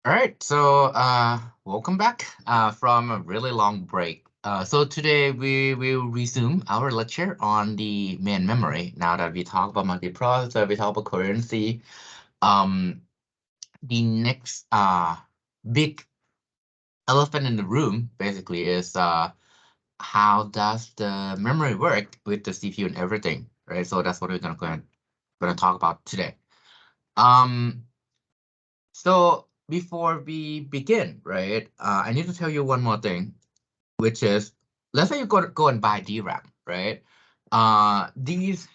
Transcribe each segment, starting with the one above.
All right, so welcome back from a really long break. So today we will resume our lecture on the main memory. Now that we talk about multiprocessor, we talk about coherency. Um, the next big elephant in the room basically is how does the memory work with the CPU and everything, right? So that's what we're gonna talk about today. Um, So before we begin, right, I need to tell you one more thing, which is, let's say you go and buy DRAM, right? These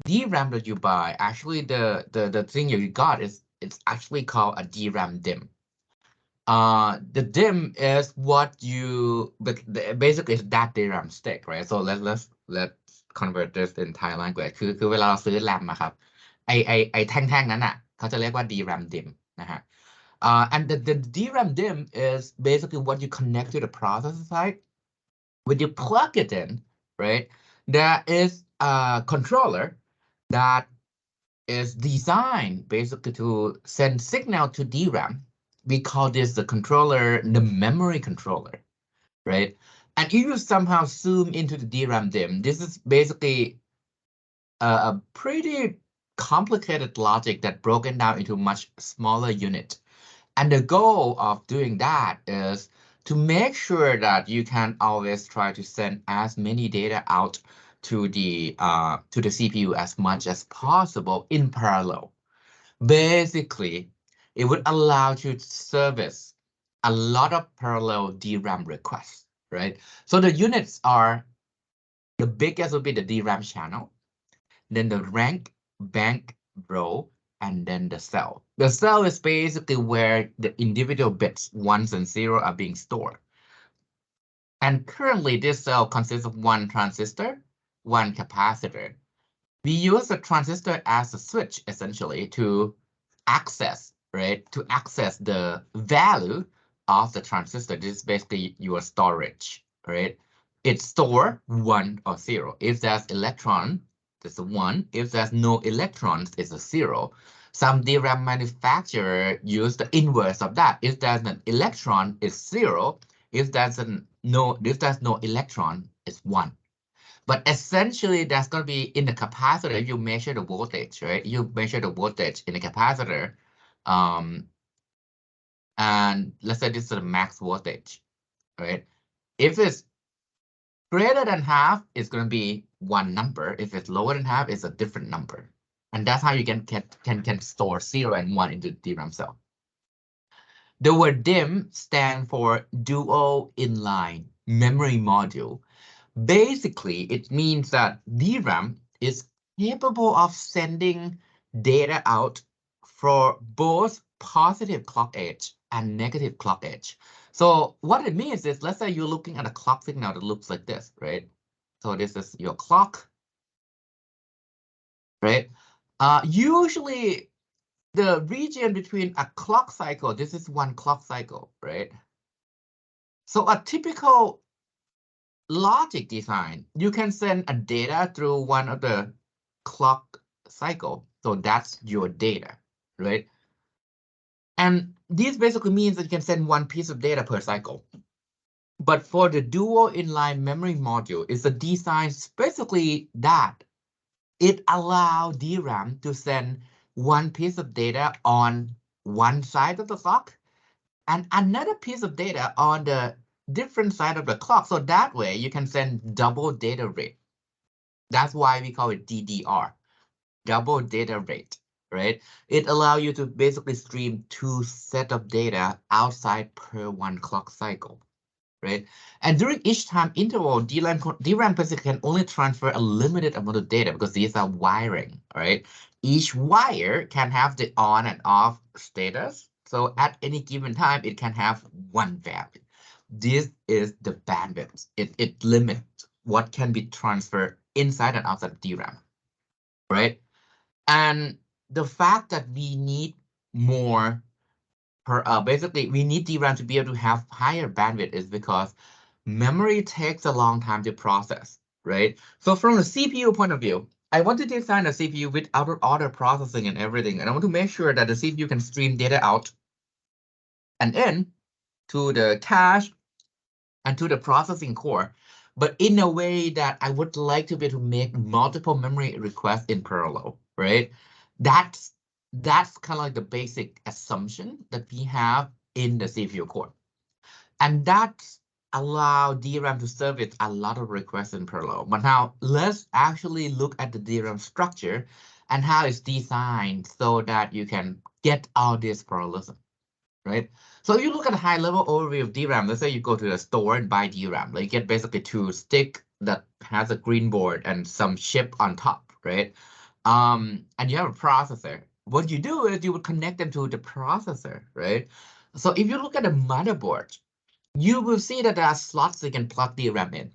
DRAM that you buy, actually the thing you got is it's actually called a DRAM DIMM. The DIMM is what you basically is that DRAM stick, right? So let's convert this in Thai language คือเวลาเราซื้อแรมอะครับไอแท่งๆนั้นอ่ะเขาจะเรียกว่า DRAM DIMM นะฮะ and the DRAM DIMM is basically what you connect to the processor side. When you plug it in, right, there is a controller that is designed basically to send signal to DRAM. We call this the controller, the memory controller, right? And if you somehow zoom into the DRAM DIMM, this is basically a pretty complicated logic that broken down into much smaller unit. And the goal of doing that is to make sure that you can always try to send as many data out to the CPU as much as possible in parallel. Basically, it would allow you to service a lot of parallel DRAM requests, right? So the units are, the biggest would be the DRAM channel, then the rank, bank, row, and then the cell. The cell is basically where the individual bits, ones and zero, are being stored. And currently, this cell consists of one transistor, one capacitor. We use a transistor as a switch, essentially, to access, right? To access the value of the transistor. This is basically your storage, right? It stores 1 or 0. If there's electron, it's a 1. If there's no electrons, it's a 0. Some DRAM manufacturer use the inverse of that. If there's an electron, it's 0. If there's no electron, it's 1. But essentially, that's going to be in the capacitor. You measure the voltage, right? You measure the voltage in the capacitor. And let's say this is the max voltage, right? If it's greater than half, it's going to be one number. If it's lower than half, it's a different number. And that's how you can store 0 and 1 into the DRAM cell. The word DIMM stands for dual inline memory module. Basically, it means that DRAM is capable of sending data out for both positive clock edge and negative clock edge. So what it means is, let's say you're looking at a clock signal that looks like this, right? So this is your clock, right? Usually the region between a clock cycle, this is one clock cycle, right? So a typical logic design, you can send a data through one of the clock cycle. So that's your data, right? And this basically means that you can send one piece of data per cycle. But for the dual inline memory module, it's a design specifically that it allows DRAM to send one piece of data on one side of the clock and another piece of data on the different side of the clock. So that way you can send double data rate. That's why we call it DDR, double data rate, right? It allows you to basically stream 2 sets of data outside per one clock cycle, right? And during each time interval, DRAM basically can only transfer a limited amount of data because these are wiring, right? Each wire can have the on and off status. So at any given time, it can have one value. This is the bandwidth. It limits what can be transferred inside and outside of DRAM, right? And the fact that we need more basically, we need DRAM to be able to have higher bandwidth is because memory takes a long time to process, right? So from the CPU point of view, I want to design a CPU with out of order processing and everything. And I want to make sure that the CPU can stream data out and then to the cache and to the processing core, but in a way that I would like to be able to make multiple memory requests in parallel, right? That's kind of like the basic assumption that we have in the CPU core. And that allow DRAM to service a lot of requests in parallel. But now let's actually look at the DRAM structure and how it's designed so that you can get all this parallelism, right? So if you look at a high-level overview of DRAM, let's say you go to the store and buy DRAM, like you get basically two stick that has a green board and some chip on top, right? And you have a processor. What you do is you would connect them to the processor, right? So if you look at the motherboard, you will see that there are slots you can plug DRAM in.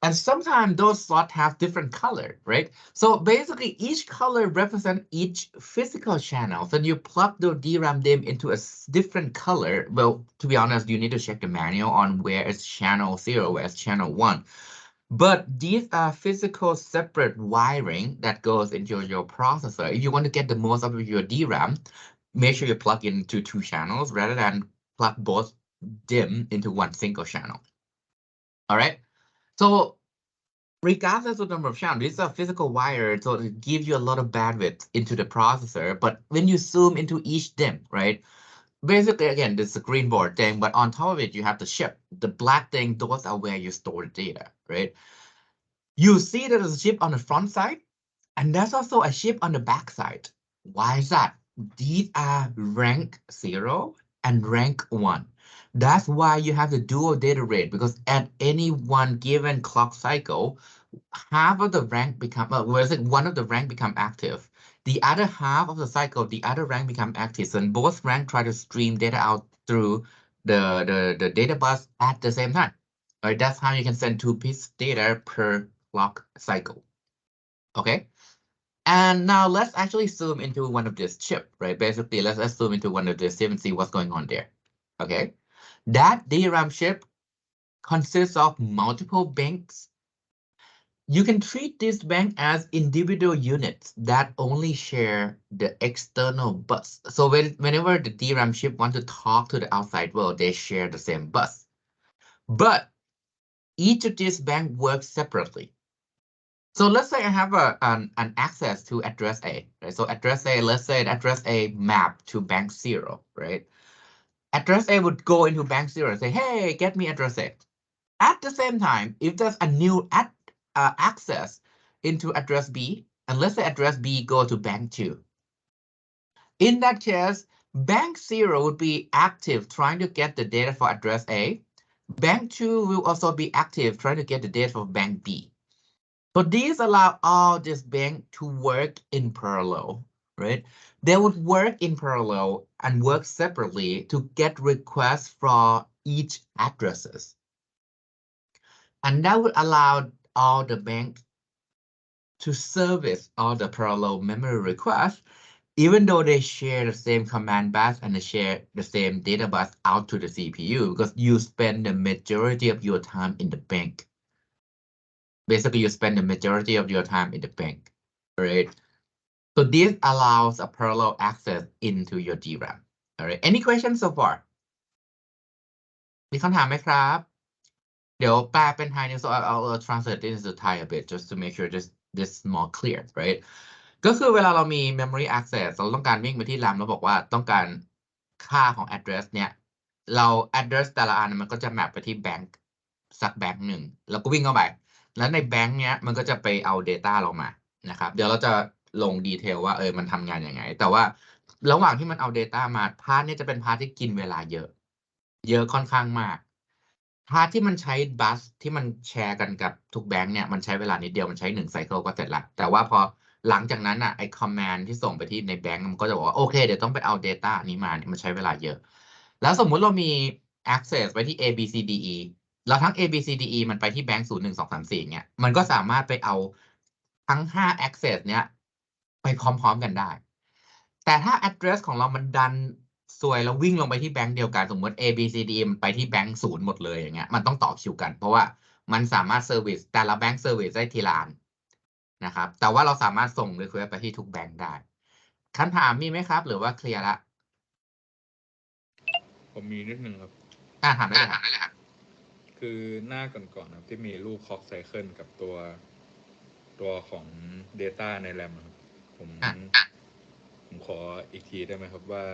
And sometimes those slots have different color, right? So basically each color represents each physical channel. So you plug the DRAM DIMM into a different color. Well, to be honest, you need to check the manual on where it's channel 0, where it's channel 1. But these are physical separate wiring that goes into your processor. If you want to get the most out of your DRAM, make sure you plug into 2 channels rather than plug both DIMM into one single channel. All right. So regardless of the number of channels, these are physical wires, so it gives you a lot of bandwidth into the processor. But when you zoom into each DIMM, right? Basically, again, this is a green board thing, but on top of it, you have the chip. The black thing, those are where you store the data, right? You see that there's a chip on the front side, and there's also a chip on the back side. Why is that? These are rank 0 and rank 1. That's why you have the dual data rate, because at any one given clock cycle, half of the rank become, one of the rank become active. The other half of the cycle, the other rank become active. And both rank try to stream data out through the data bus at the same time. Right? That's how you can send 2 pieces of data per clock cycle. Okay. And now let's actually zoom into one of this chip, right? Basically, let's zoom into one of this chip and see what's going on there. Okay. That DRAM chip consists of multiple banks. You can treat this bank as individual units that only share the external bus. So whenever the DRAM chip wants to talk to the outside world, they share the same bus. But each of these banks works separately. So let's say I have an access to address A, right? So address A, let's say address A map to bank 0, right? Address A would go into bank 0 and say, hey, get me address A. At the same time, if there's a new access into address B, and let's say address B go to bank 2. In that case, bank 0 would be active trying to get the data for address A. Bank 2 will also be active trying to get the data for bank B. So these allow all this bank to work in parallel, right? They would work in parallel and work separately to get requests for each addresses. And that would allow all the banks to service all the parallel memory requests, even though they share the same command bus and they share the same data bus out to the CPU, because you spend the majority of your time in the bank. Basically, you spend the majority of your time in the bank, right? So this allows a parallel access into your DRAM. All right. Any questions so far? มีคำถามไหมครับ เดี๋ยวแปลเป็นไทยเนี่ย so I'll translate this into Thai a bit just to make sure this is more clear, right? ก็คือเวลาเรามี memory access เราต้องการวิ่งไปที่ RAM แล้วบอกว่าต้องการค่าของ address เนี่ยเรา address แต่ละอันมันก็จะแมปไปที่แบงค์สักแบงค์หนึ่งแล้วก็วิ่งเข้าไปแล้วในแบงค์เนี้ยมันก็จะไปเอา data เรามานะครับเดี๋ยวเราจะลงดีเทลว่ามันทำงานยังไงแต่ว่าระหว่างที่มันเอา data มาพาร์ทนี้จะเป็นพาร์ทที่กินเวลาเยอะค่อนข้างมากพาร์ทที่มันใช้บัสที่มันแชร์กันกับทุกแบงค์เนี่ยมันใช้เวลานิดเดียวมันใช้1 cycle ก็เสร็จละแต่ว่าพอหลังจากนั้นไอ้ command ที่ส่งไปที่ในแบงค์มันก็จะบอกว่าโอเคเดี๋ยวต้องไปเอา data นี้มาเนี่ยมันใช้เวลาเยอะแล้วสมมุติเรามี access ไว้ที่ A B C D E แล้วทั้ง A B C D E มันไปที่แบงค์0 1 2 3 4เนี่ยมันก็สามารถไปเอาทั้ง5 access เนี่ยไปพร้อมๆกันได้แต่ถ้า address ของเรามันดันซวยแล้ววิ่งลงไปที่แบงค์เดียวกันสมมติ A B C D มันไปที่แบงค์0หมดเลยอย่างเงี้ยมันต้องต่อคิวกันเพราะว่ามันสามารถเซอร์วิสแต่ละแบงค์เซอร์วิสได้ทีละอันนะครับแต่ว่าเราสามารถส่ง request ไปที่ทุกแบงค์ได้คำถามมีไหมครับหรือว่าเคลียร์ละ ผมมีนิดนึงครับ ถามได้เลยครับ คือหน้าก่อนๆครับที่มีรูปคล็อกไซเคิลกับตัวของ Data ใน RAM ครับผมขออีกทีได้ไหมครับว่า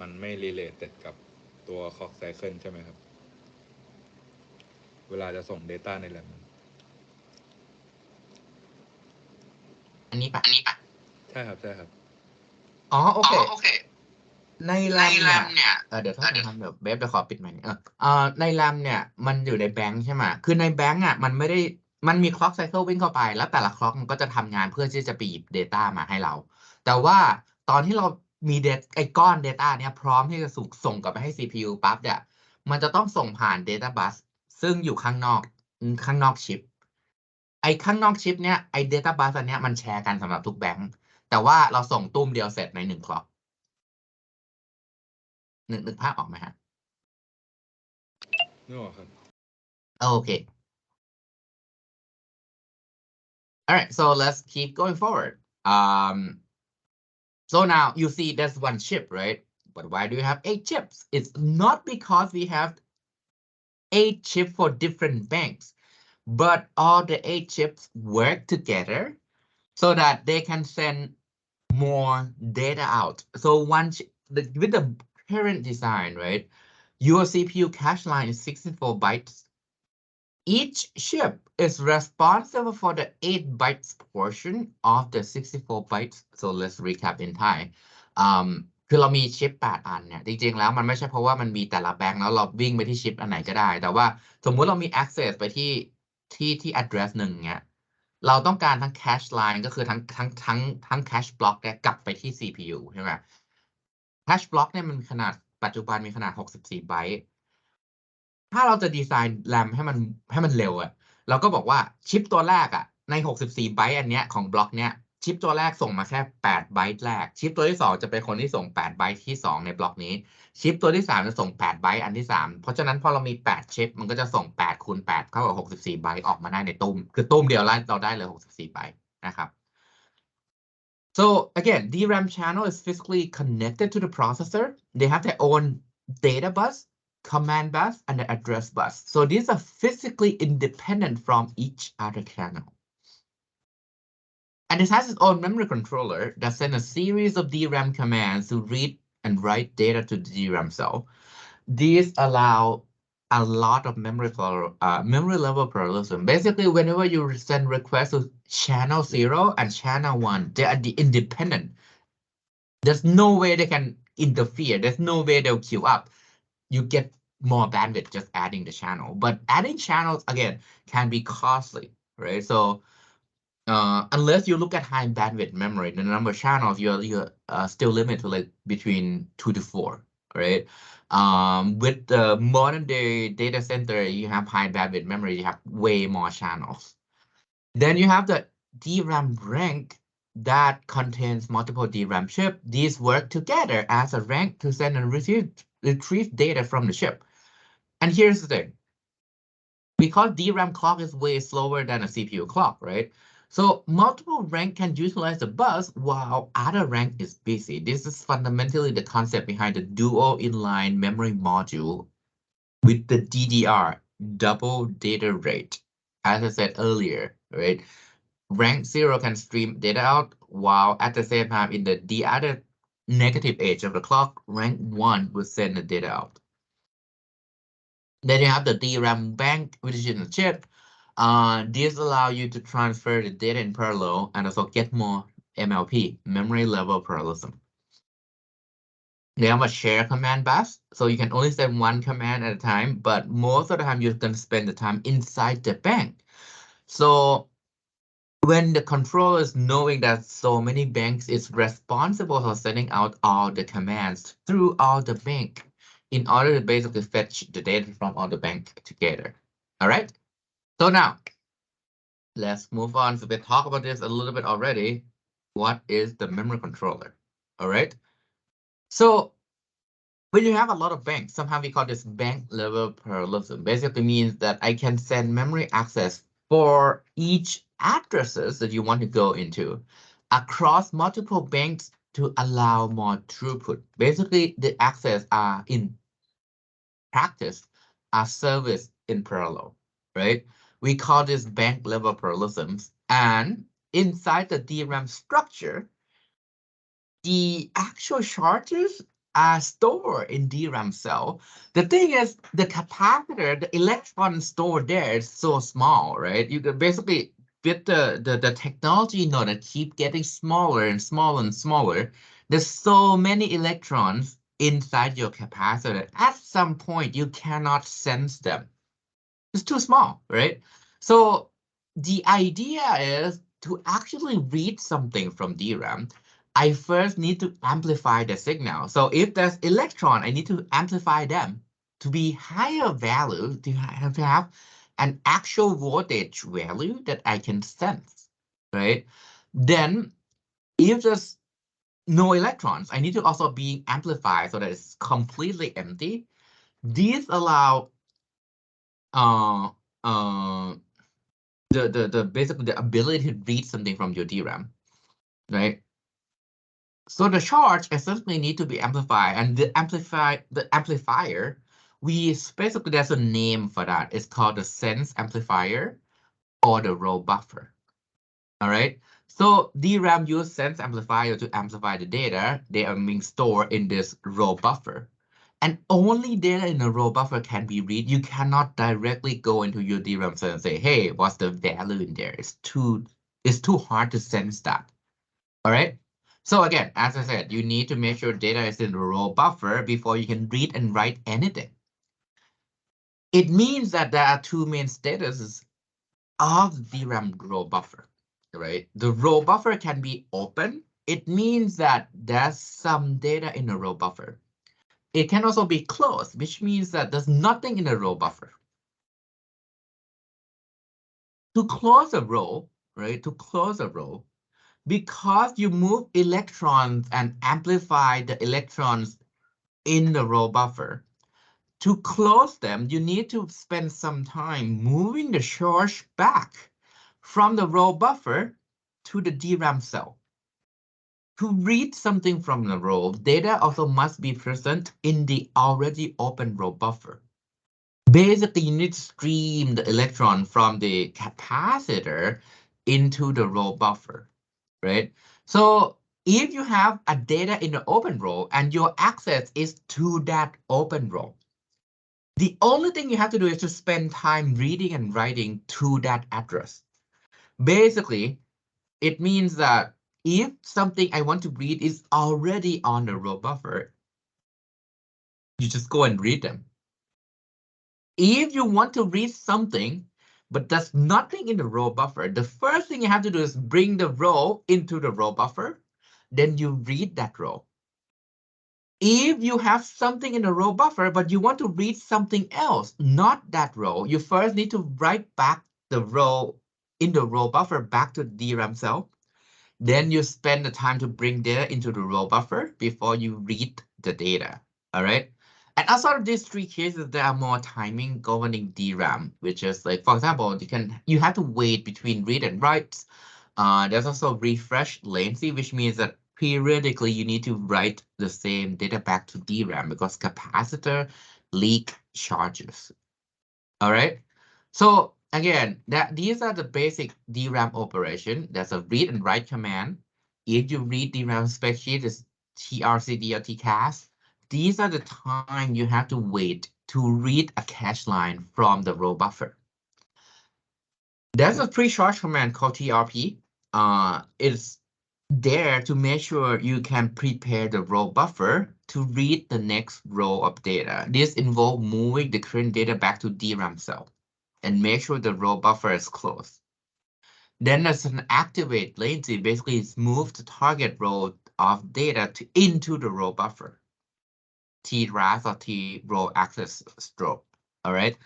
มันไม่ related กับตัว clock cycle ใช่ไหมครับ เวลาจะส่ง Data ใน RAM อันนี้ปะ ใช่ครับ ใช่ครับ อ๋อโอเคใน RAM เนี่ยเดี๋ยวถ้าผมทำแบบเดี๋ยวขอปิดใหม่ใน RAM เนี่ยมันอยู่ในแบงค์ใช่ไหมคือในแบงค์อ่ะมันไม่ได้มันมี clock cycle วิ่งเข้าไปแล้วแต่ละ clock มันก็จะทำงานเพื่อที่จะไปหยิบ data มาให้เรา แต่ว่าตอนที่เรามีไอ้ก้อน data เนี่ยพร้อมที่จะส่งกลับไปให้ CPU ปั๊บเนี่ยมันจะต้องส่งผ่าน data bus ซึ่งอยู่ข้างนอกชิปไอ้ข้างนอกชิปเนี่ยไอ้ data bus อันเนี้ยมันแชร์กันสำหรับทุกแบงค์แต่ว่าเราส่งตุ้มเดียวเสร็จใน1 clock นึกภาพออกไหมฮะนึกออกครับ โอเค all right so let's keep going forward so now you see there's one chip right but why do you have 8 chips it's not because we have 8 chips for different banks but all the 8 chips work together so that they can send more data out so with the current design right your CPU cache line is 64 bytes each chip is responsible for the 8 bytes portion of the 64 bytes so let's recap in Thai คือเรามีชิป8 อันเนี่ยจริงๆแล้วมันไม่ใช่เพราะว่ามันมีแต่ละแบงค์แล้วเราวิ่งไปที่ชิปอันไหนก็ได้แต่ว่าสมมุติเรามี access ไปที่ address หนึ่งเนี่ยเราต้องการทั้ง cache line ก็คือทั้ง cache block เนี่ยกลับไปที่ CPU ใช่ไหม cache block เนี่ยมันขนาดปัจจุบันมีขนาด64 ไบต์ถ้าเราจะดีไซน์ RAM ให้มันเร็วอะเราก็บอกว่าชิปตัวแรกอะใน64 ไบต์อันเนี้ยของบล็อกเนี้ยชิปตัวแรกส่งมาแค่8 ไบต์แรกชิปตัวที่2จะเป็นคนที่ส่ง8 ไบต์ที่2ในบล็อกนี้ชิปตัวที่3จะส่ง8 ไบต์อันที่3เพราะฉะนั้นพอเรามี8ชิปมันก็จะส่ง8คูณ8เท่ากับ64 ไบต์ออกมาได้ในตุ้มคือตุ้มเดียวแล้วเราได้เลย64 ไบต์นะครับ So again, DRAM channel is physically connected to the processor. They have their own data bus, command bus, and the address bus. So these are physically independent from each other channel. And it has its own memory controller that sends a series of DRAM commands to read and write data to the DRAM cell. These allow a lot of memory level parallelism. Basically, whenever you send requests to channel 0 and channel 1, they are independent. There's no way they can interfere. There's no way they'll queue up. You get more bandwidth just adding the channel. But adding channels, again, can be costly, right? So unless you look at high bandwidth memory, the number of channels, you're still limited to like between 2 to 4, right? With the modern day data center, you have high bandwidth memory, you have way more channels. Then you have the DRAM rank that contains multiple DRAM chips. These work together as a rank to send and retrieve data from the chip. And here's the thing. Because DRAM clock is way slower than a CPU clock, right? So multiple rank can utilize the bus while other rank is busy. This is fundamentally the concept behind the dual inline memory module with the DDR, double data rate. As I said earlier, right? Rank 0 can stream data out, while at the same time in the other negative edge of the clock, rank 1 will send the data out. Then you have the DRAM bank, which is in the chip. These allow you to transfer the data in parallel and also get more MLP, memory level parallelism. They have a share command bus, so you can only send one command at a time, but most of the time you're going to spend the time inside the bank. So when the controller is knowing that so many banks is responsible for sending out all the commands through all the bank in order to basically fetch the data from all the bank together. All right. So now let's move on. So we talked about this a little bit already. What is the memory controller? All right. So when you have a lot of banks, somehow we call this bank level parallelism. Basically means that I can send memory access for each addresses that you want to go into across multiple banks to allow more throughput. Basically, the access are in practice are serviced in parallel, right? We call this bank level parallelisms. And inside the DRAM structure, the actual charges are stored in DRAM cell. The thing is, the capacitor, the electron stored there is so small, right? You can basically, with the technology node that keep getting smaller and smaller and smaller, there's so many electrons inside your capacitor. At some point, you cannot sense them. It's too small, right? So the idea is to actually read something from DRAM, I first need to amplify the signal. So if there's electron, I need to amplify them to be higher value, to have an actual voltage value that I can sense, right? Then if there's no electrons, I need to also be amplified so that it's completely empty. These allow uh, basically the ability to read something from your DRAM, right? So the charge essentially need to be amplified, and the amplifier, basically there's a name for that. It's called the sense amplifier or the row buffer. All right. So DRAM use sense amplifier to amplify the data. They are being stored in this row buffer. And only data in the row buffer can be read. You cannot directly go into your DRAM cell and say, hey, what's the value in there? It's too hard to sense that. All right. So again, as I said, you need to make sure data is in the row buffer before you can read and write anything. It means that there are two main statuses of the DRAM row buffer, right? The row buffer can be open. It means that there's some data in the row buffer. It can also be closed, which means that there's nothing in the row buffer. To close a row, right? To close a row, because you move electrons and amplify the electrons in the row buffer, to close them, you need to spend some time moving the charge back from the row buffer to the DRAM cell. To read something from the row, data also must be present in the already open row buffer. Basically, you need to stream the electron from the capacitor into the row buffer, right? So if you have a data in the open row and your access is to that open row, the only thing you have to do is to spend time reading and writing to that address. Basically, it means that if something I want to read is already on the row buffer, you just go and read them. If you want to read something, but there's nothing in the row buffer, the first thing you have to do is bring the row into the row buffer. Then you read that row. If you have something in the row buffer, but you want to read something else, not that row, you first need to write back the row in the row buffer back to the DRAM cell. Then you spend the time to bring data into the row buffer before you read the data. All right. And outside of these three cases, there are more timing governing DRAM, which is like, for example, you have to wait between read and writes. There's also refresh latency, which means that periodically you need to write the same data back to DRAM because capacitor leak charges. All right. So again, these are the basic DRAM operation. There's a read and write command. If you read DRAM spec sheet, it's TRCD or TCAS. These are the time you have to wait to read a cache line from the row buffer. There's a pre-charge command called TRP. It's there to make sure you can prepare the row buffer to read the next row of data. This involves moving the current data back to DRAM cell and make sure the row buffer is closed. Then there's an activate latency. Basically, it's move the target row of data into the row buffer. TRAS or T row access stroke. All right.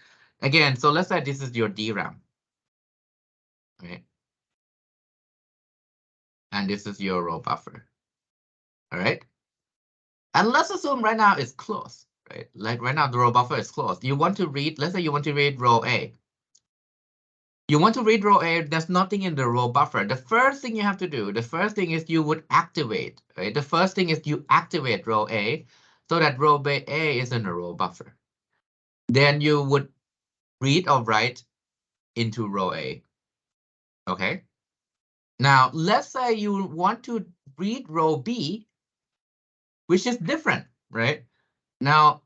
Again, so let's say this is your DRAM. Okay. And this is your row buffer. All right. And let's assume right now it's closed. Right. Like right now the row buffer is closed. You want to read, let's say you want to read row A. You want to read row A, there's nothing in the row buffer. The first thing you have to do, the first thing is you would activate, right? The first thing is you activate row A so that row A is in the row buffer. then you would read or write into row A. Okay. Now, let's say you want to read row B, which is different, right? Now,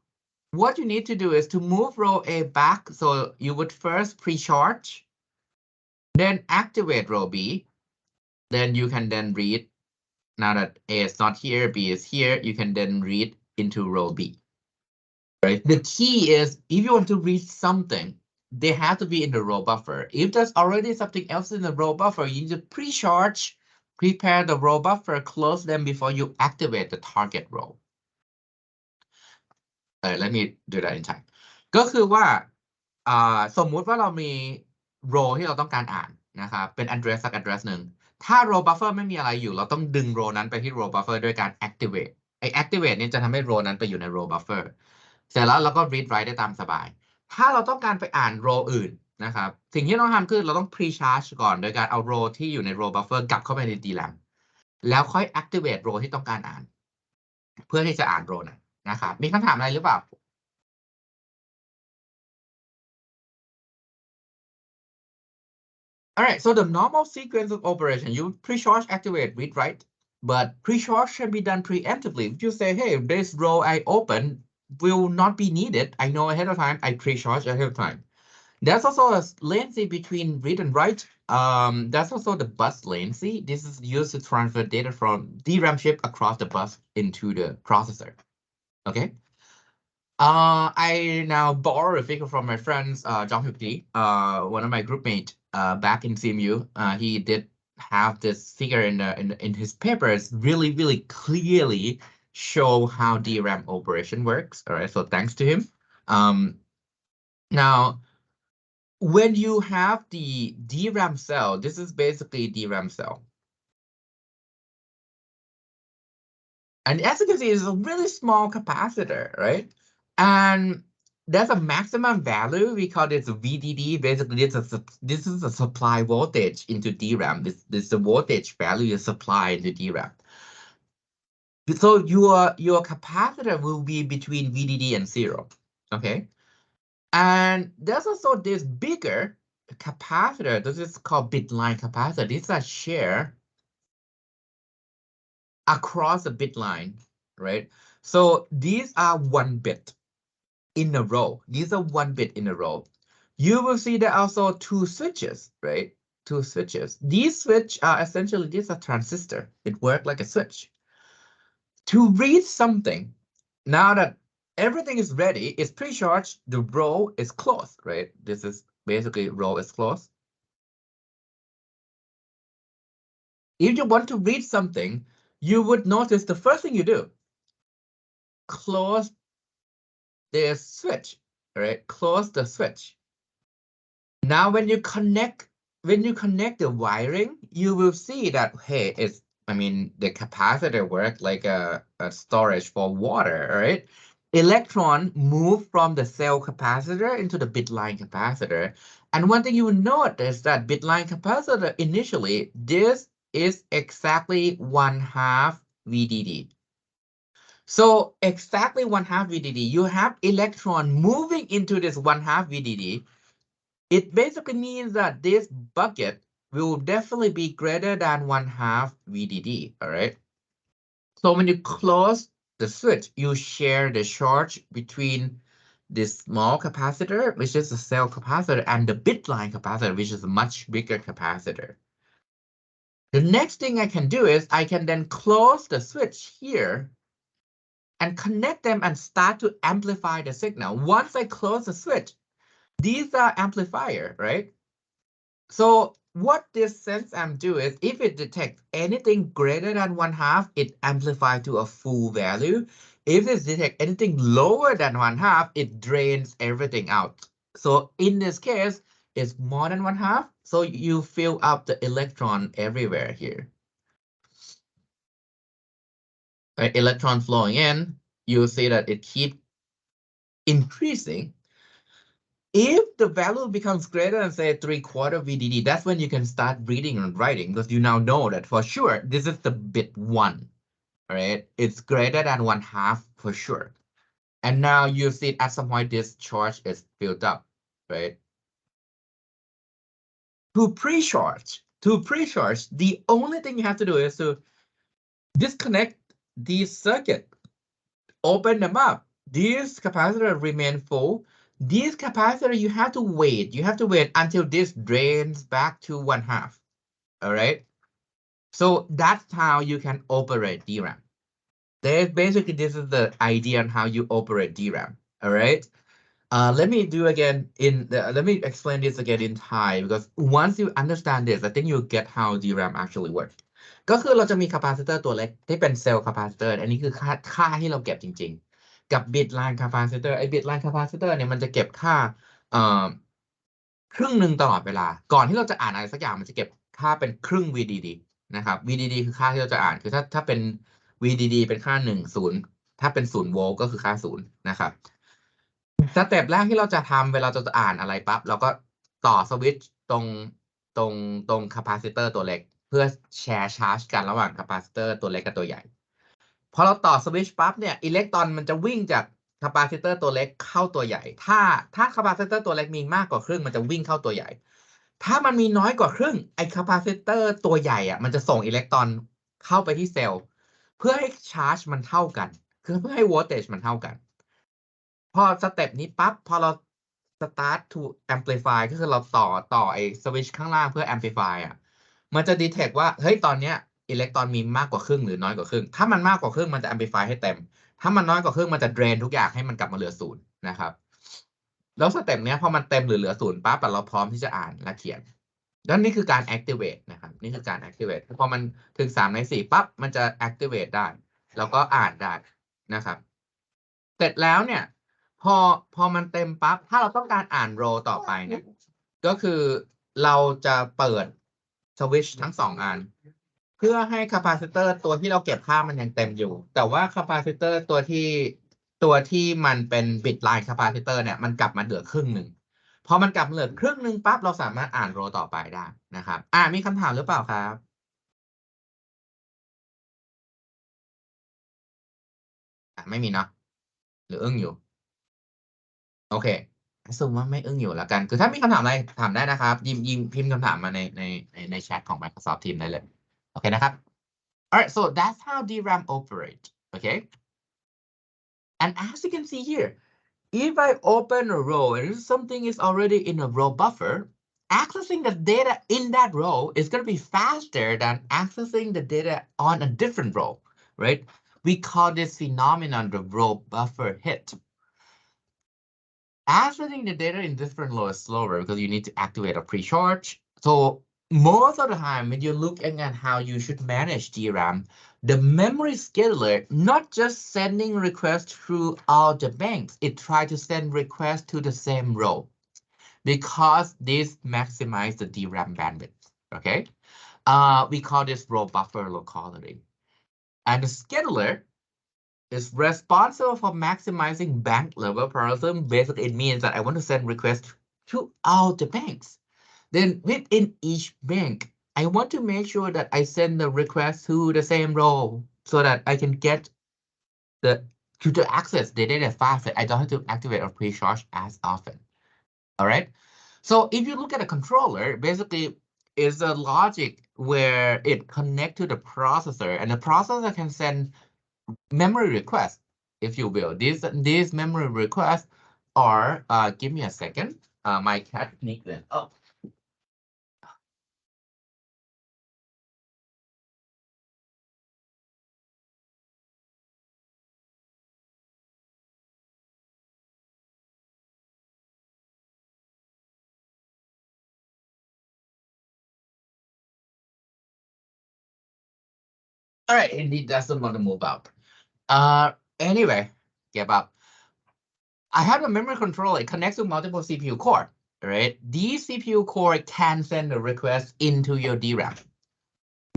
what you need to do is to move row A back. So you would first pre-charge, then activate row B. Then you can then read. Now that A is not here, B is here, you can then read into row B. Right? The key is if you want to read something, they have to be in the row buffer. If there's already something else in the row buffer, you need to pre-charge, prepare the row buffer, close them before you activate the target row. Let me do that in time. ก็คือว่าสมมุติว่าเรามี row ที่เราต้องการอ่านนะครับเป็น address สัก address หนึ่งถ้า row buffer ไม่มีอะไรอยู่เราต้องดึง row นั้นไปที่ row buffer ด้วยการ activate ไอ้ activate นี่จะทำให้ row นั้นไปอยู่ใน row buffer เสร็จแล้วเราก็ read write ได้ตามสบายถ้าเราต้องการไปอ่าน row อื่นนะครับสิ่งที่ต้องทำคือเราต้อง pre-charge ก่อนโดยการเอา row ที่อยู่ใน row buffer กลับเข้าไปใน DRAM แล้วค่อย activate row ที่ต้องการอ่านเพื่อที่จะอ่าน row นั้นนะครับมีคำถามอะไรหรือเปล่าAll right, so the normal sequence of operation, you pre-charge, activate, read, write, but pre-charge can be done preemptively. If you say, hey, this row I open will not be needed, I know ahead of time, I pre-charge ahead of time. There's also a latency between read and write. That's also the bus latency. This is used to transfer data from DRAM chip across the bus into the processor. Okay. I now borrow a figure from my friends, John Hupti, one of my groupmates, back in CMU. He did have this figure in his papers, really clearly show how DRAM operation works. All right, so thanks to him. Now, when you have the DRAM cell, this is basically DRAM cell. And as you can see, it's a really small capacitor, right? And there's a maximum value. We call this VDD. Basically, this is a supply voltage into DRAM. This is the voltage value you supply into DRAM. So your capacitor will be between VDD and 0. Okay. And there's also this bigger capacitor. This is called bit line capacitor. This is a share across the bit line, right? So these are 1 bit in a row. These are 1 bit in a row. You will see there are also 2 switches, right? 2 switches. These switch are essentially, these are transistor. It works like a switch. To read something, now that everything is ready, it's pre-charged, the row is closed, right? This is basically row is closed. If you want to read something, you would notice the first thing you do, close the switch, right? Close the switch. Now, when you connect the wiring, you will see that, hey, the capacitor works like a storage for water, right? Electron move from the cell capacitor into the bit line capacitor. And one thing you will notice that bit line capacitor initially, this is exactly 1/2 VDD. So exactly 1/2 VDD, you have electron moving into this 1/2 VDD. It basically means that this bucket will definitely be greater than 1/2 VDD, all right? So when you close the switch, you share the charge between this small capacitor, which is a cell capacitor, and the bit line capacitor, which is a much bigger capacitor. The next thing I can do is I can then close the switch here and connect them and start to amplify the signal. Once I close the switch, these are amplifier, right? So what this sense amp do is if it detects anything greater than 1/2, it amplifies to a full value. If it detects anything lower than 1/2, it drains everything out. So in this case, it's more than 1/2. So you fill up the electron everywhere here. Right, electron flowing in, you see that it keeps increasing. If the value becomes greater than, say, 3/4 VDD, that's when you can start reading and writing, because you now know that for sure this is the bit 1, right? It's greater than 1/2 for sure. And now you see at some point this charge is filled up, right? To pre-charge, the only thing you have to do is to disconnect these circuit, open them up. These capacitor remain full. These capacitor, you have to wait. You have to wait until this drains back to 1/2. All right. So that's how you can operate DRAM. Basically, this is the idea on how you operate DRAM. All right. Let me do again let me explain this again in Thai, because once you understand this, I think you'll get how DRAM actually works. ก็คือเราจะมี capacitor ตัวเล็กที่เป็นเซลล์ capacitor อันนี้คือค่าที่เราเก็บจริงๆ กับ bit line capacitor ไอ้ bit line capacitor เนี่ยมันจะเก็บค่าครึ่งหนึ่งตลอดเวลา ก่อนที่เราจะอ่านอะไรสักอย่างมันจะเก็บค่าเป็นครึ่ง VDD นะครับ VDD คือค่าที่เราจะอ่าน คือถ้าเป็น VDD เป็นค่า1 0ถ้าเป็น0 โวลต์ก็คือค่า0นะครับสเต็ปแรกที่เราจะทำเวลาเราจะอ่านอะไรปั๊บเราก็ต่อสวิตช์ตรงคาปาซิเตอร์ตัวเล็กเพื่อแชร์ชาร์จกันระหว่างคาปาซิเตอร์ตัวเล็กกับตัวใหญ่พอเราต่อสวิตช์ปั๊บเนี่ยอิเล็กตรอนมันจะวิ่งจากคาปาซิเตอร์ตัวเล็กเข้าตัวใหญ่ถ้าคาปาซิเตอร์ตัวเล็กมีมากกว่าครึ่งมันจะวิ่งเข้าตัวใหญ่ถ้ามันมีน้อยกว่าครึ่งไอ้คาปาซิเตอร์ตัวใหญ่อะมันจะส่งอิเล็กตรอนเข้าไปที่เซลล์เพื่อให้ชาร์จมันเท่ากันคือเพื่อให้โวลเทจมันเท่ากันพอสเต็ปนี้ปั๊บพอเรา start to amplify ก็คือเราต่อไอ้สวิตช์ข้างล่างเพื่อ amplify อ่ะมันจะ detect ว่าเฮ้ยตอนเนี้ยอิเล็กตรอนมีมากกว่าครึ่งหรือน้อยกว่าครึ่งถ้ามันมากกว่าครึ่งมันจะ amplify ให้เต็มถ้ามันน้อยกว่าครึ่งมันจะ drain ทุกอย่างให้มันกลับมาเหลือศูนย์นะครับแล้วสเต็ปเนี้ยพอมันเต็มหรือเหลือศูนย์ปั๊บเราพร้อมที่จะอ่านและเขียนแล้วนี่คือการ activate นะครับนี่คือการ activate พอมันถึง3 ใน 4ปั๊บมันจะ activate ได้แล้วก็อ่านได้นะครับเสร็จแล้วเนี่ยพอมันเต็มปั๊บถ้าเราต้องการอ่านโรต่อไปเนี่ยก็คือเราจะเปิดสวิตช์ทั้ง2 อันเพื่อให้คาปาซิเตอร์ตัวที่เราเก็บค่ามันยังเต็มอยู่แต่ว่าคาปาซิเตอร์ตัวที่มันเป็นบิตไลน์คาปาซิเตอร์เนี่ยมันกลับมาเหลือครึ่งหนึ่งพอมันกลับมาเหลือครึ่งหนึ่งปั๊บเราสามารถอ่านโรต่อไปได้นะครับมีคำถามหรือเปล่าครับไม่มีเนาะหรืออึ้งอยู่โอเคสมมติว่าไม่อึ้งอยู่แล้วกันคือถ้ามีคำถามอะไรถามได้นะครับยิมพิมพ์คำถามมาในแชทของ Microsoft Teams ได้เลยโอเคนะครับ Alright, so that's how DRAM operate. Okay, and as you can see here, if I open a row and something is already in a row buffer, accessing the data in that row is going to be faster than accessing the data on a different row, right? We call this phenomenon the row buffer hit. Accessing the data in different rows is slower because you need to activate a pre-charge. So most of the time, when you're looking at how you should manage DRAM, the memory scheduler not just sending requests through all the banks, it tries to send requests to the same row because this maximizes the DRAM bandwidth. Okay, we call this row buffer locality, and the scheduler is responsible for maximizing bank level parallelism. Basically, it means that I want to send requests to all the banks. Then within each bank, I want to make sure that I send the request to the same row so that I can get to access the data faster. I don't have to activate or pre-charge as often. All right. So if you look at a controller, basically is a logic where it connects to the processor, and the processor can send memory requests, if you will. These memory requests are, give me a second. My cat sneaked in. Oh. All right, indeed doesn't want to move out. Anyway, give up. I have a memory controller. It connects to multiple CPU core. Right? These CPU core can send a request into your DRAM,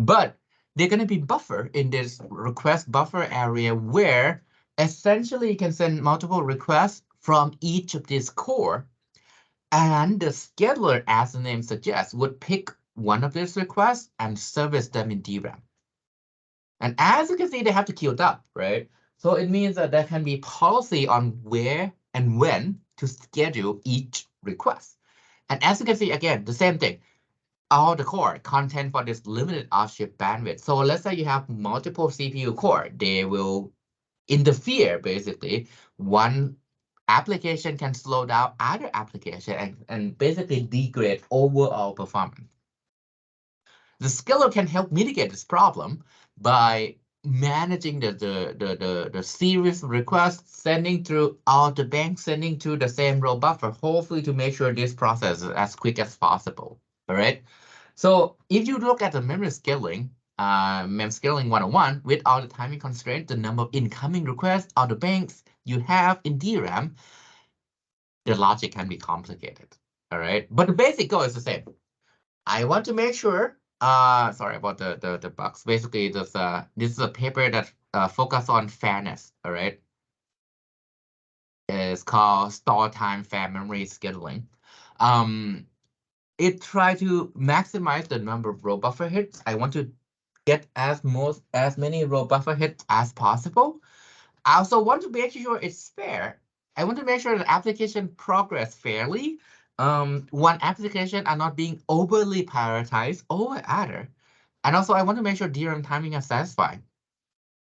but they're going to be buffer in this request buffer area where essentially you can send multiple requests from each of these core, and the scheduler, as the name suggests, would pick one of these requests and service them in DRAM. And as you can see, they have to queue up, right? So it means that there can be policy on where and when to schedule each request. And as you can see, again, the same thing. All the core content for this limited off-chip bandwidth. So let's say you have multiple CPU core, they will interfere basically. One application can slow down other application and basically degrade overall performance. The scheduler can help mitigate this problem by managing the series requests, sending through all the banks, sending to the same row buffer, hopefully to make sure this process is as quick as possible. All right. So if you look at the memory scaling, mem scaling 101, with all the timing constraints, the number of incoming requests, all the banks you have in DRAM, the logic can be complicated. All right. But the basic goal is the same. I want to make sure, sorry about the bugs. Basically, this is a paper that focus on fairness. All right. It's called Store Time Fair Memory Scheduling. It tries to maximize the number of row buffer hits. I want to get as many row buffer hits as possible. I also want to make sure it's fair. I want to make sure the application progress fairly. One application are not being overly prioritized over other. And also I want to make sure DRAM timing is satisfied.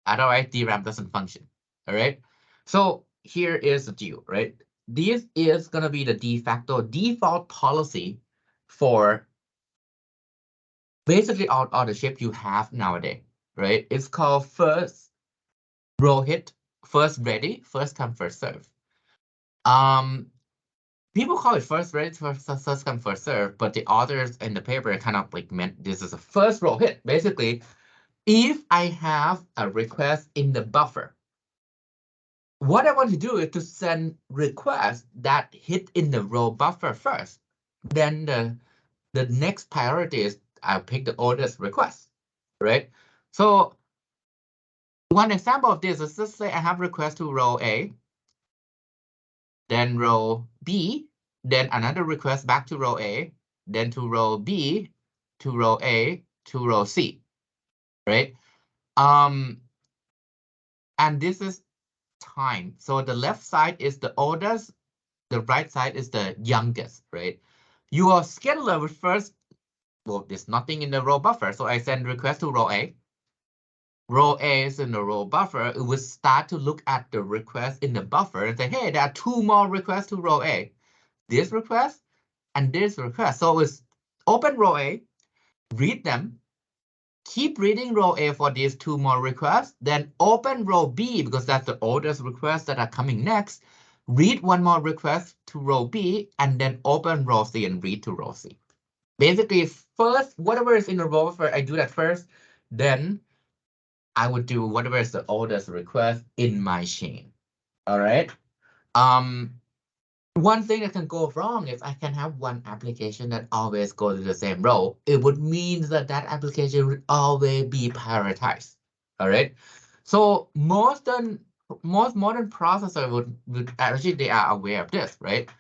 Otherwise DRAM doesn't function. All right. So here is the deal, right? This is gonna be the de facto default policy for basically all the chip you have nowadays, right? It's called first row hit, first ready, first come, first serve. People call it first ready, first come, first serve, but the authors in the paper kind of like meant this is a first row hit. Basically, if I have a request in the buffer, what I want to do is to send requests that hit in the row buffer first. Then the next priority is I'll pick the oldest request, right? So one example of this is, let's say I have request to row A, then row B, then another request back to row A, then to row B, to row A, to row C, right? And this is time. So the left side is the oldest, the right side is the youngest, right? Your scheduler will first, well, there's nothing in the row buffer, so I send request to row A. Row A is in the row buffer. It will start to look at the request in the buffer and say, hey, there are two more requests to row A. This request and this request. So it's open row A, read them, keep reading row A for these two more requests, then open row B because that's the oldest requests that are coming next. Read one more request to row B and then open row C and read to row C. Basically, first, whatever is in the row buffer, I do that first. Then I would do whatever is the oldest request in my chain. All right. One thing that can go wrong is I can have one application that always goes to the same row. It would mean that that application would always be prioritized. All right. So most modern processors would actually, they are aware of this, right?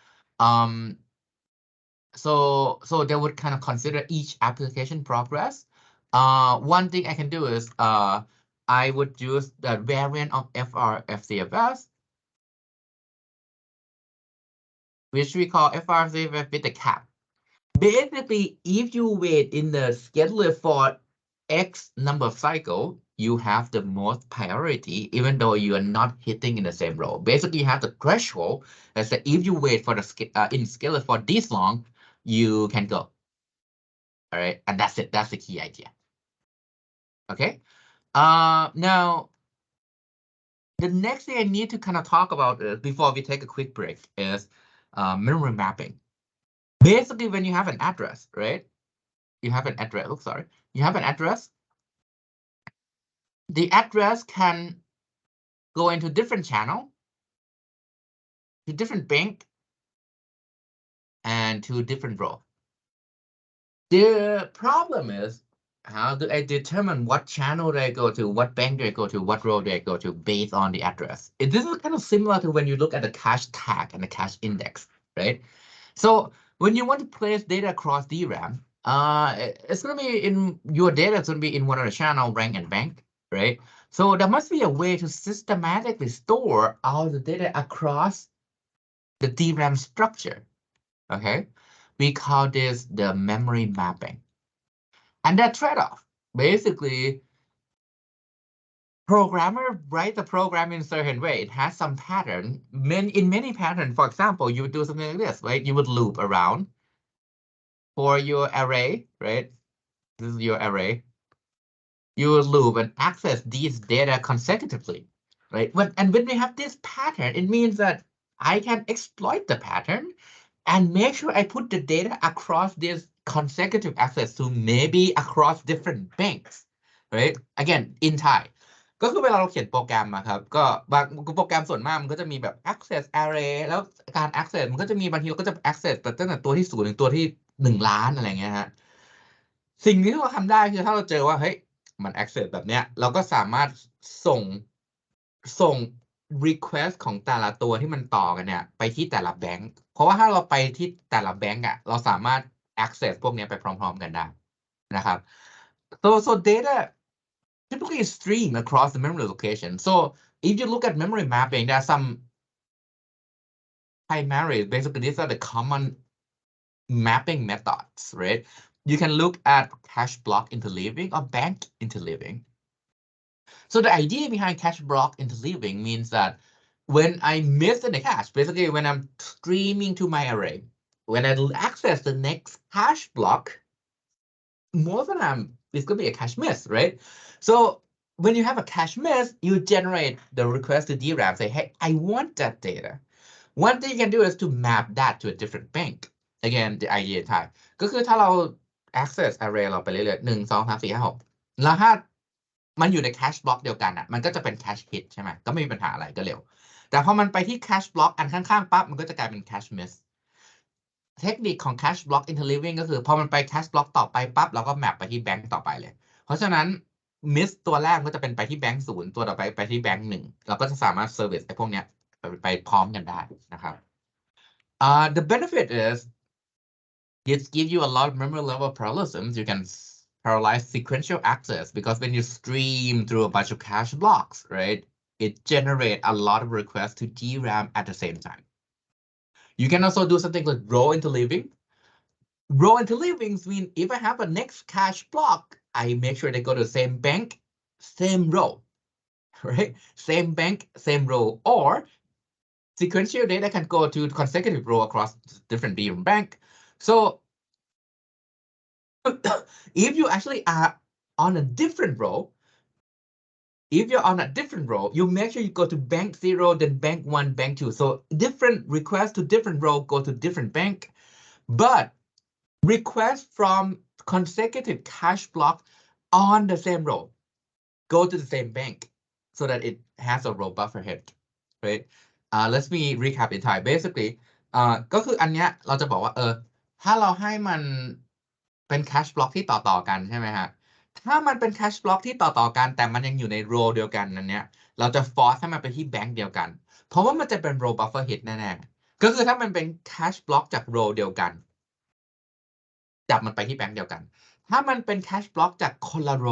So they would kind of consider each application progress. One thing I can do is I would use the variant of FRFCFS, which we call FRCFS with the cap. Basically, if you wait in the scheduler for X number of cycle, you have the most priority, even though you are not hitting in the same row. Basically, you have the threshold that says if you wait for the in scheduler for this long, you can go. All right, and that's it. That's the key idea. Okay. Now, the next thing I need to kind of talk about before we take a quick break is memory mapping. Basically, when you have an address, right? You have an address. Oh, sorry. You have an address. The address can go into different channel, to different bank, and to different row. The problem is, how do I determine what channel do I go to, what bank do I go to, what row do I go to based on the address? This is kind of similar to when you look at the cache tag and the cache index, right? So when you want to place data across DRAM, it's going to be in your data, it's going to be in one of the channel, rank, and bank, right? So there must be a way to systematically store all the data across the DRAM structure. Okay, we call this the memory mapping. And that trade-off, basically, programmer write the program in a certain way. It has some pattern. In many patterns, for example, you would do something like this, right? You would loop around for your array, right? This is your array. You will loop and access these data consecutively, right? And when we have this pattern, it means that I can exploit the pattern and make sure I put the data across this consecutive access to maybe across different banks, right? Again, in Thai ก็คือเวลาเราเขียนโปรแกรมอะครับก็บางโปรแกรมส่วนมากมันก็จะมีแบบ access array แล้วการ access มันก็จะมีบางทีเราก็จะ access แต่ตั้งแต่ตัวที่0ถึงตัวที่1 ล้านอะไรเงี้ยฮะสิ่งที่เราทำได้คือถ้าเราเจอว่าเฮ้ยมัน access แบบเนี้ยเราก็สามารถส่ง request ของแต่ละตัวที่มันต่อกันเนี่ยไปที่แต่ละแบงก์เพราะว่าถ้าเราไปที่แต่ละแบงก์อ่ะเราสามารถ access พวกนี้ไปพร้อมๆกันได้นะครับ so data typically stream across the memory location. So if you look at memory mapping, there are some primary, basically these are the common mapping methods, right? You can look at cache block interleaving or bank interleaving. So the idea behind cache block interleaving means that when I miss in the cache, basically when I'm streaming to my array, when I access the next cache block, most of the time it's going to be a cache miss, right? So when you have a cache miss, you generate the request to DRAM, say, hey, I want that data. One thing you can do is to map that to a different bank. Again, the idea type ก็คือถ้าเรา access array เราไปเรื่อยๆ1 2 3 4 5 6แล้วถ้ามันอยู่ใน cache block เดียวกันอ่ะมันก็จะเป็น cache hit ใช่ไหมก็ไม่มีปัญหาอะไรก็เร็วแต่พอมันไปที่ cache block อันข้างๆปั๊บมันก็จะกลายเป็น cache miss เทคนิคของ cache block interleaving ก็คือพอมันไป cache block ต่อไปปั๊บเราก็แมปไปที่แบงก์ต่อไปเลยเพราะฉะนั้น miss ตัวแรกก็จะเป็นไปที่แบงก์0ตัวต่อไปไปที่แบงก์1เราก็จะสามารถ service ไอ้พวกเนี้ยไปพร้อมกันได้นะครับthe benefit is it gives you a lot of memory level parallelisms. You can parallelize sequential access because when you stream through a bunch of cache blocks, right, it generates a lot of requests to DRAM at the same time. You can also do something like row interleaving. Row interleavings mean if I have a next cache block, I make sure they go to the same bank, same row, right? Same bank, same row, or sequential data can go to consecutive row across different DRAM bank. So if you actually are on a different row, if you're on a different row, you make sure you go to bank 0, then bank 1, bank 2. So different requests to different row go to different bank, but requests from consecutive cache block on the same row go to the same bank so that it has a row buffer hit, right? Let me recap in Thai. Basically, ก็คืออันเนี้ยเราจะบอกว่าถ้าเราให้มันเป็นแคชบล็อกที่ต่อกันใช่ไหมฮะถ้ามันเป็นแคชบล็อกที่ต่อกันแต่มันยังอยู่ในโรเดียวกันนั่นเนี้ยเราจะฟอร์สให้มันไปที่แบงค์เดียวกันเพราะว่ามันจะเป็นโรบัฟเฟอร์ฮิตแน่ๆก็คือถ้ามันเป็นแคชบล็อกจากโรเดียวกันจับมันไปที่แบงค์เดียวกันถ้ามันเป็นแคชบล็อกจากคนละโร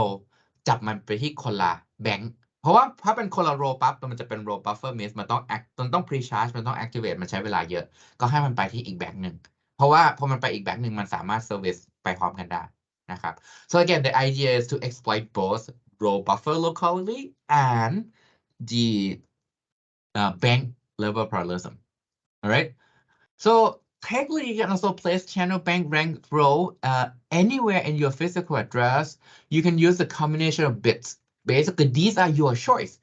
จับมันไปที่คนละแบงค์เพราะว่าถ้าเป็นคนละโรปั๊บมันจะเป็นโรบัฟเฟอร์มิสมันต้อง pre-charge มันต้อง activate มันใช้เวลาเยอะก็ให้มันไปที่อีกแบงค์หนึ่งเพราะว่าพอมันไปอีกแบงค์หนึ่งมันสามารถ service ไปพร้อมกันได้นะครับ so again the idea is to exploit both row buffer locally and the bank level parallelism all right so technically you can also place channel bank rank row anywhere in your physical address. You can use a combination of bits. Basically these are your choice.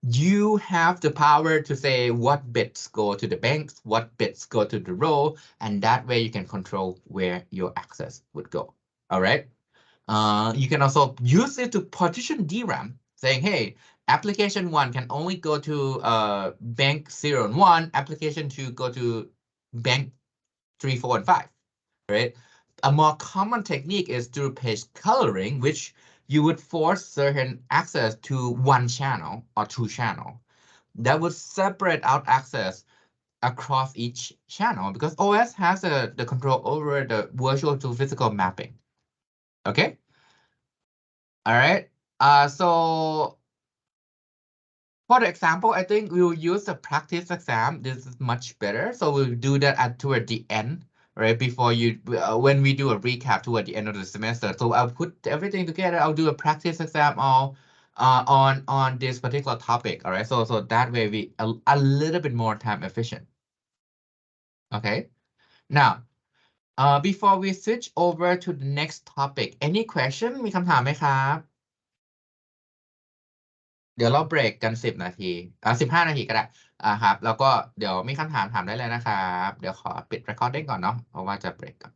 You have the power to say what bits go to the banks, what bits go to the row, and that way you can control where your access would go. All right. You can also use it to partition DRAM, saying, hey, application 1 can only go to bank 0 and 1, application 2 go to bank 3, 4, and 5, right? A more common technique is through page coloring, which you would force certain access to one channel or two channel. That would separate out access across each channel because OS has the control over the virtual to physical mapping. Okay. All right. So For the example, I think we'll use the practice exam. This is much better. So we'll do that toward the end, right? Before you, when we do a recap toward the end of the semester. So I'll put everything together. I'll do a practice exam all on this particular topic. All right. So that way we a little bit more time efficient. Okay. Now, before we switch over to the next topic, any question? มีคำถามไหมครับ เดี๋ยวเราเบรกกัน10 นาที 15 นาทีก็ได้ครับ แล้วก็เดี๋ยวมีคำถามถามได้เลยนะครับ เดี๋ยวขอปิด recording ก่อนเนาะ เพราะว่าจะเบรกก่อน